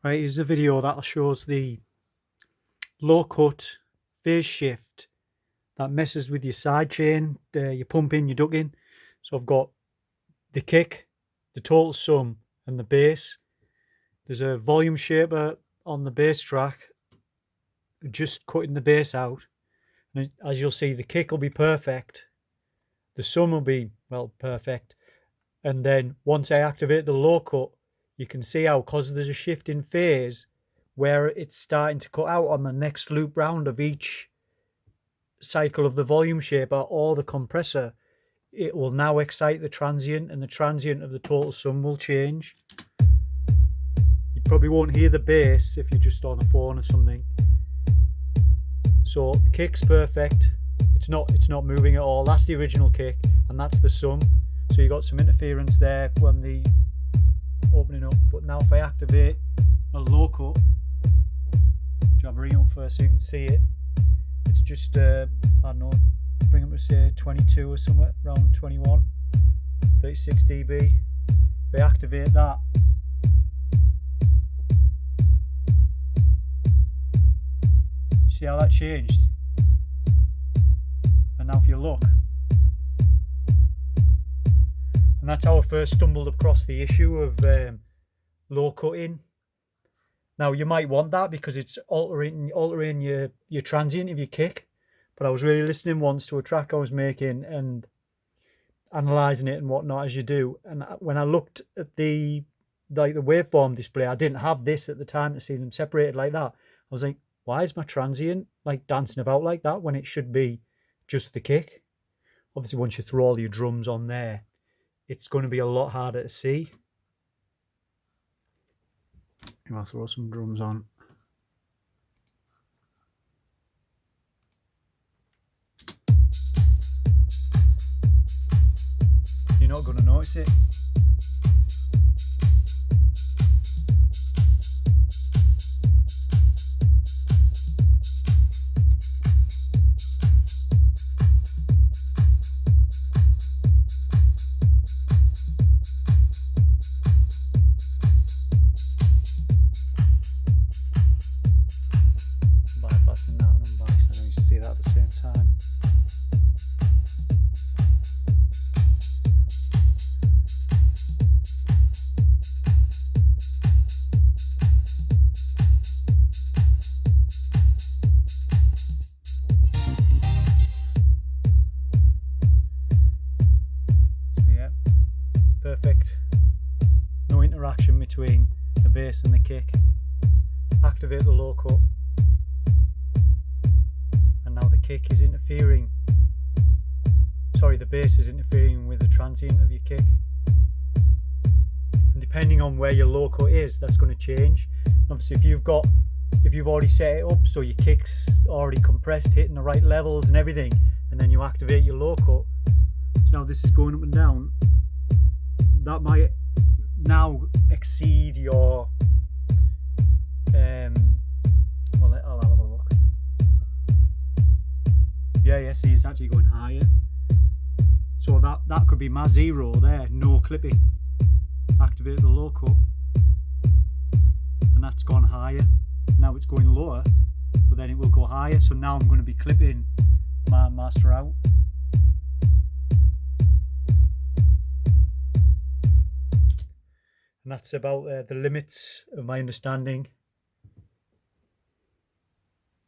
Right, here's a video that shows the low cut phase shift that messes with your sidechain, your pumping, your ducking. So I've got the kick, the total sum, and the bass. There's a volume shaper on the bass track, just cutting the bass out. And as you'll see, the kick will be perfect. The sum will be, well, perfect. And then once I activate the low cut, you can see how, because there's a shift in phase, where it's starting to cut out on the next loop round of each cycle of the volume shaper or the compressor, it will now excite the transient, and the transient of the total sum will change. You probably won't hear the bass if you're just on a phone or something. So the kick's perfect. It's not moving at all. That's the original kick, and that's the sum. So you got some interference there when the opening up. But now if I activate a low cut, I'll bring it up first so you can see it. It's just I don't know, bring it to say 22 or something, around 21, 36 dB. If I activate that, see how that changed? And now if you look, and that's how I first stumbled across the issue of low cutting. Now you might want that because it's altering your transient of your kick, but I was really listening once to a track I was making and analysing it and whatnot, as you do. And when I looked at the waveform display, I didn't have this at the time to see them separated like that. I was like, why is my transient like dancing about like that when it should be just the kick? Obviously, once you throw all your drums on there, it's going to be a lot harder to see. I'll throw some drums on. You're not going to notice it. Bypassing that and unbiased, I know you see that at the same time. Perfect. No interaction between the bass and the kick. Activate the low cut, and now the kick is interfering. Sorry, the bass is interfering with the transient of your kick. And depending on where your low cut is, that's going to change. Obviously, if you've already set it up so your kick's already compressed, hitting the right levels and everything, and then you activate your low cut, so now this is going up and down. That might now exceed your well, I'll have a look. Yeah, see, it's actually going higher. So that could be my zero there, no clipping. Activate the low cut, and that's gone higher. Now it's going lower, but then it will go higher. So now I'm going to be clipping my master out. And that's about the limits of my understanding